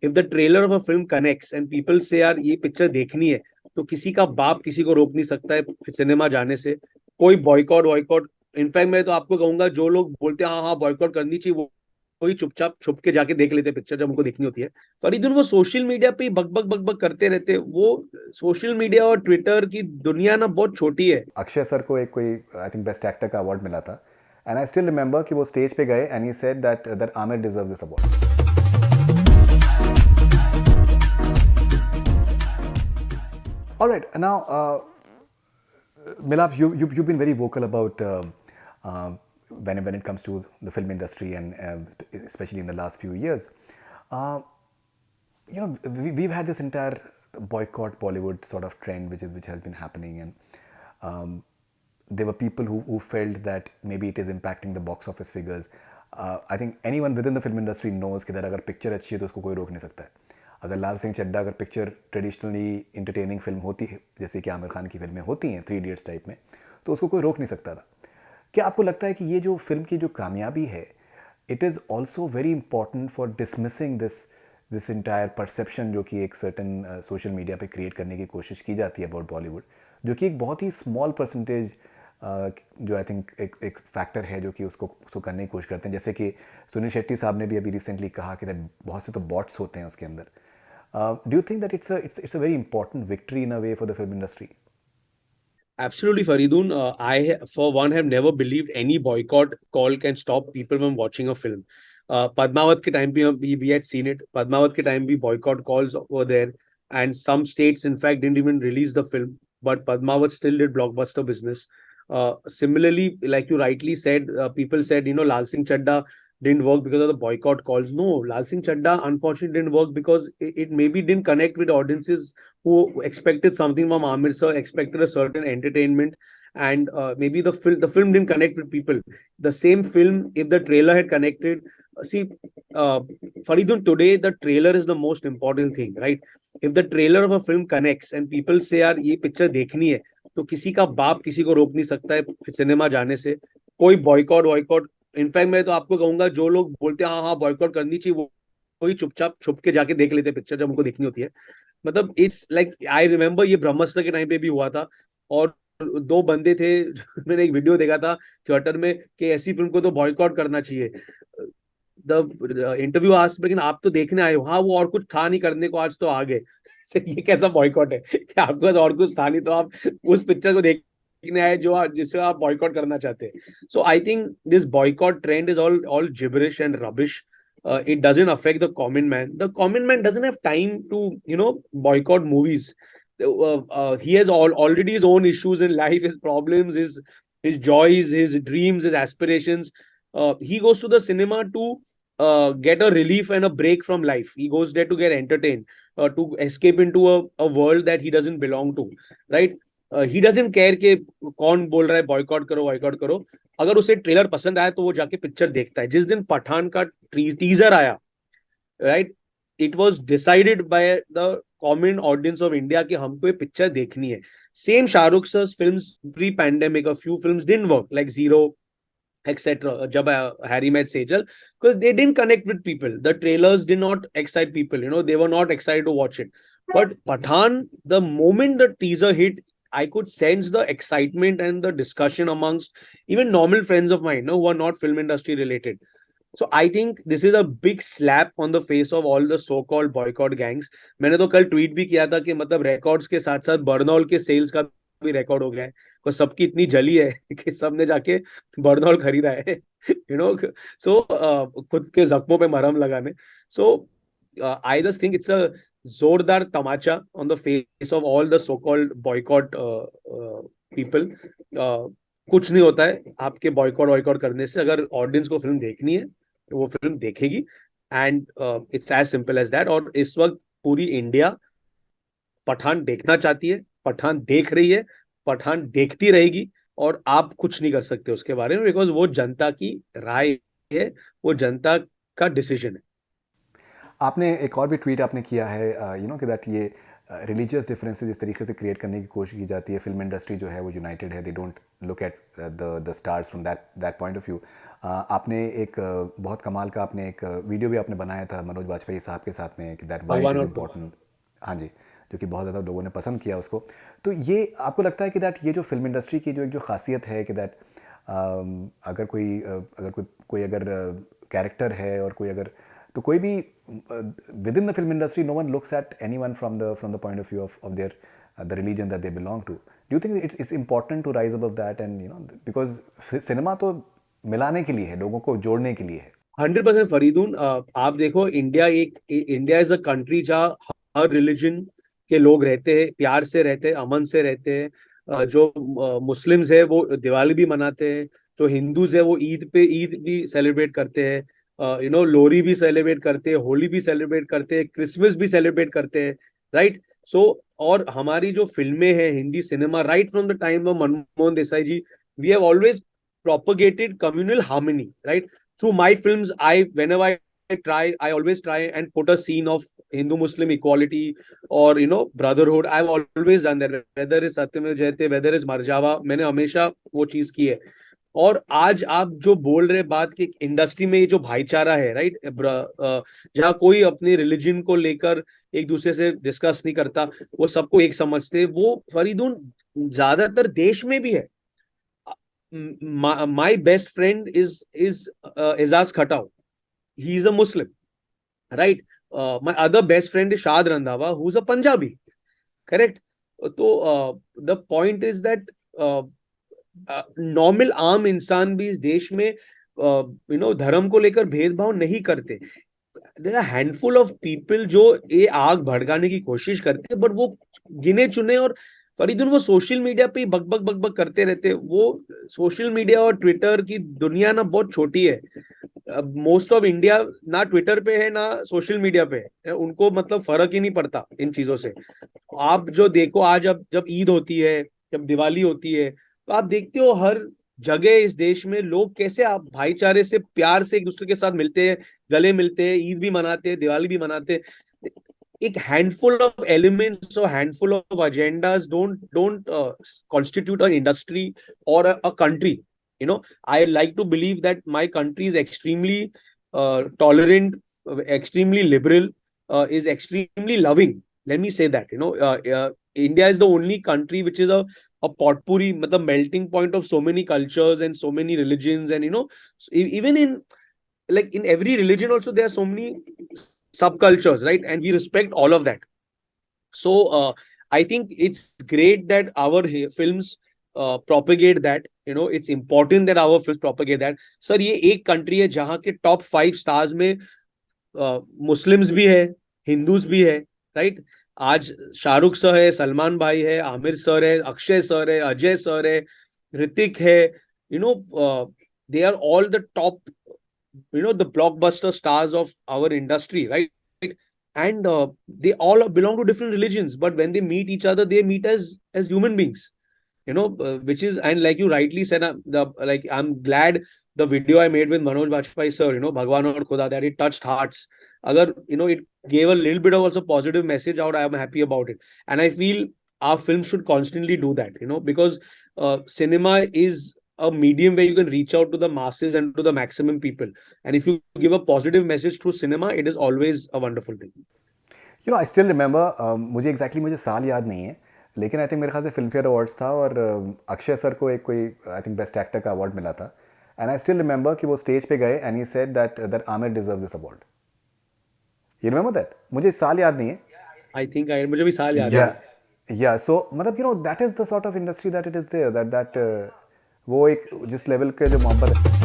If the trailer of a film connects and people से यार ये पिक्चर देखनी है, तो किसी का बाप किसी को रोक नहीं सकता है सिनेमा जाने से। कोई बॉयकॉट वॉयकॉट, इनफैक्ट मैं तो आपको कहूंगा जो लोग बोलते हैं हाँ हाँ बॉयकॉट करनी चाहिए, वो कोई चुपचाप छुप के जाके देख लेते पिक्चर जब उनको देखनी होती है। फरीदुन वो सोशल मीडिया पे बक बक करते रहते, वो सोशल मीडिया और ट्विटर की दुनिया ना बहुत छोटी है। अक्षय सर को एक कोई आई थिंक बेस्ट एक्टर का अवार्ड मिला था, एंड आई स्टिल रिमेंबर कि वो स्टेज पे गए and he said that that Aamir deserves this award. All right, now, Milap, you've been very vocal about when it comes to the film industry, and especially in the last few years. Uh, we've had this entire boycott Bollywood sort of trend, which has been happening, and there were people who felt that maybe it is impacting the box office figures. I think anyone within the film industry knows कि अगर picture अच्छी है तो उसको कोई रोक नहीं सकता है. अगर लाल सिंह चड्ढा अगर पिक्चर ट्रेडिशनली इंटरटेनिंग फिल्म होती है जैसे कि आमिर खान की फिल्में होती हैं 3 Idiots टाइप में, तो उसको कोई रोक नहीं सकता था. क्या आपको लगता है कि ये जो फिल्म की जो कामयाबी है, it is also very important for dismissing this entire perception जो कि एक सर्टन सोशल मीडिया पे क्रिएट करने की कोशिश की जाती है अबाउट बॉलीवुड, जो कि एक बहुत ही स्मॉल परसेंटेज जो आई थिंक एक फैक्टर है जो कि उसको करने की कोशिश करते हैं. जैसे कि सुनील शेट्टी साहब ने भी अभी रिसेंटली कहा कि बहुत से तो बॉट्स होते हैं उसके अंदर. Do you think that it's a very important victory in a way for the film industry? Absolutely, Faridun. I, for one, have never believed any boycott call can stop people from watching a film. Padmavat ke time pe we had seen it. Padmavat ke time bhi boycott calls were there, and some states, in fact, didn't even release the film. But Padmavat still did blockbuster business. Similarly, like you rightly said, people said, Lal Singh Chadda didn't work because of the boycott calls. No, Lal Singh Chadda unfortunately didn't work because it maybe didn't connect with audiences who expected something from Amir sir, expected a certain entertainment, and maybe the film didn't connect with people. The same film, if the trailer had connected, see, Faridun, today the trailer is the most important thing, right? If the trailer of a film connects and people say यार ये picture देखनी है, तो किसी का बाप किसी को रोक नहीं सकता है सिनेमा जाने से। कोई बॉयकॉट वॉयकॉट, इनफैक्ट मैं तो आपको कहूंगा जो लोग बोलते हैं हाँ हाँ बॉयकॉट करनी चाहिए, वो कोई चुपचाप छुप के जाके देख लेते पिक्चर जब उनको देखनी होती है। मतलब इट्स लाइक आई रिमेम्बर ये ब्रह्मास्त्र के टाइम पे भी हुआ था, और दो बंदे थे मैंने एक वीडियो देखा था थिएटर में कि ऐसी फिल्म को तो बॉयकॉट करना चाहिए। द इंटरव्यू आज, लेकिन आप तो देखने आए हो, हाँ वो और कुछ था नहीं करने को, आज तो आ गए ये कैसा बॉयकॉट है कि आपके पास और कुछ था नहीं तो आप उस पिक्चर को देखने आए जो जिसे आप बॉयकॉट करना चाहते हैं। So I think this boycott trend is all gibberish and rubbish. It doesn't affect the common man. The common man doesn't have time to boycott movies. He has already his own issues in life, his problems, his joys, his dreams, his aspirations. He goes to the cinema to get a relief and a break from life. He goes there to get entertained, to escape into a world that he doesn't belong to, right? He doesn't care कि कौन बोल रहा है boycott करो boycott करो। अगर उसे trailer पसंद आया तो वो जाके पिक्चर देखता है। जिस दिन पठान का टीजर आया, right, it was decided by the common audience of India कि हमको ये पिक्चर देखनी है। Same Shahrukh sir films pre pandemic, a few films didn't work like zero etc. Jab Harry Met Sejal, because they didn't connect with people. The trailers did not excite people. They were not excited to watch it. But Pathan, the moment the teaser hit, I could sense the excitement and the discussion amongst even normal friends of mine, who are not film industry related. So I think this is a big slap on the face of all the so-called boycott gangs. मैंने तो कल tweet भी किया था कि मतलब records के साथ साथ बर्नॉल के सेल्स का भी रिकॉर्ड हो गया है, तो सबकी इतनी जली है कि सबने जाके बर्नॉल खरीदा है सो खुद के जख्मों पे मरहम लगाने. So I just think it's a जोरदार तमाचा on the face of all the so called boycott people. कुछ नहीं होता है आपके बॉयकॉट वॉयकॉट करने से. अगर ऑडियंस को फिल्म देखनी है तो वो फिल्म देखेगी, and it's as simple as that. और इस वक्त पूरी इंडिया पठान देखना चाहती है, पठान देख रही है, पठान देखती रहेगी, और आप कुछ नहीं कर सकते उसके बारे में, बिकॉज वो जनता की राय है, वो जनता का डिसीजन है. आपने एक और भी ट्वीट आपने किया है यू नो कि दैट ये रिलीजियस डिफरेंसेस इस तरीके से क्रिएट करने की कोशिश की जाती है, फिल्म इंडस्ट्री जो है वो यूनाइटेड है, they don't look at the stars from that that point of view. आपने एक बहुत कमाल का आपने एक वीडियो भी आपने बनाया था मनोज बाजपेयी साहब के साथ में कि दैट वाई इट भगवान इज़ और खुदा। इम्पोर्टेंट। हाँ जी, जो कि बहुत ज़्यादा लोगों ने पसंद किया उसको। तो ये आपको लगता है कि दैट ये जो फिल्म इंडस्ट्री की जो एक जो खासियत है कि दैट अगर कोई कोई अगर कैरेक्टर है और कोई अगर तो कोई भी within the film industry no one looks at any one from the point of view of their the religion that they belong to. Do you think it's important to rise above that and you know because cinema तो मिलाने के लिए है, लोगों को जोड़ने के लिए है। 100% फरीदून। आप देखो, इंडिया इज अ कंट्री जहाँ हर रिलीजन के लोग रहते हैं, प्यार से रहते हैं, अमन से रहते हैं। जो मुस्लिम्स है वो दिवाली भी मनाते हैं, जो हिंदूज है वो ईद भी सेलिब्रेट करते हैं, लोहरी भी सेलिब्रेट करते हैं, होली भी सेलिब्रेट करते हैं, क्रिसमस भी सेलिब्रेट करते हैं। राइट। सो और हमारी जो फिल्में हैं, Hindi cinema, right from the time of Manmohan Desai ji, we have always propagated communal harmony, right? Through my films, whenever I always try and put a scene of Hindu Muslim equality or brotherhood. I've always done that, whether it's Satyam Jayate, whether it's Marjava, मैंने हमेशा वो चीज की है। और आज आप जो बोल रहे बात कि इंडस्ट्री में ये जो भाईचारा है, राइट, जहाँ कोई अपने रिलीजन को लेकर एक दूसरे से डिस्कस नहीं करता, वो सबको एक समझते, वो फरीदून ज्यादातर देश में भी है। My best friend is Izaz Khatau. He is a Muslim, right? My other best friend is Shad Randhawa, who's a Punjabi. Correct. So the point is that normal आम इंसान भी इस देश में धर्म को लेकर भेदभाव नहीं करते। There are handful of people जो ये आग भड़काने की कोशिश करते हैं, बट वो गिने चुने। और फरीदुन वो सोशल मीडिया पे बक बक बक बक करते रहते हैं। वो सोशल मीडिया और ट्विटर की दुनिया ना बहुत छोटी है। मोस्ट ऑफ इंडिया ना ट्विटर पे है ना सोशल मीडिया पे है, उनको मतलब फर्क ही नहीं पड़ता इन चीजों से। आप जो देखो आज, अब जब ईद होती है, जब दिवाली होती है, तो आप देखते हो हर जगह इस देश में लोग कैसे आप भाईचारे से प्यार से एक दूसरे के साथ मिलते हैं, गले मिलते हैं, ईद भी मनाते हैं, दिवाली भी मनाते हैं। एक हैंडफुल ऑफ एलिमेंट्स और handful of agendas don't constitute a industry और a country. I like to believe that my country is extremely tolerant, extremely liberal, is extremely loving. Let me say that. India is the only country which is a potpourri, the melting point of so many cultures and so many religions. And even in, like, in every religion also there are so many subcultures, right? And we respect all of that. So I think it's great that our films propagate that. It's important that our films propagate that. Sir, ये एक country है जहाँ के top 5 stars में Muslims भी है, Hindus भी है। राइट। आज शाहरुख सर है, सलमान भाई है, आमिर सर है, अक्षय सर है, अजय सर है, ऋतिक है। They are all the top, the blockbuster stars of our industry, right? And they all belong to different religions, but when they meet each other, they meet as human beings. Which is, and like you rightly said, I'm glad the video I made with Manoj Bajpayee sir, Bhagwan aur Khuda, that it touched hearts. Agar it gave a little bit of also positive message out, I am happy about it. And I feel our film should constantly do that, because cinema is a medium where you can reach out to the masses and to the maximum people. And if you give a positive message through cinema, it is always a wonderful thing. I still remember, मुझे exactly मुझे साल याद नहीं है, लेकिन I think मेरे ख्याल से फिल्म फेयर अवार्ड्स था और अक्षय सर को एक कोई आई थिंक बेस्ट एक्टर का अवार्ड मिला था। एंड आई स्टिल रिमेंबर कि वो स्टेज पे गए and he said that Aamir deserves this award. You remember that? मुझे साल याद नहीं है। आई थिंक मुझे भी साल याद या है। या सो मतलब that is the sort of industry that it is there that वो एक जिस लेवल के जो मोहब्बत है।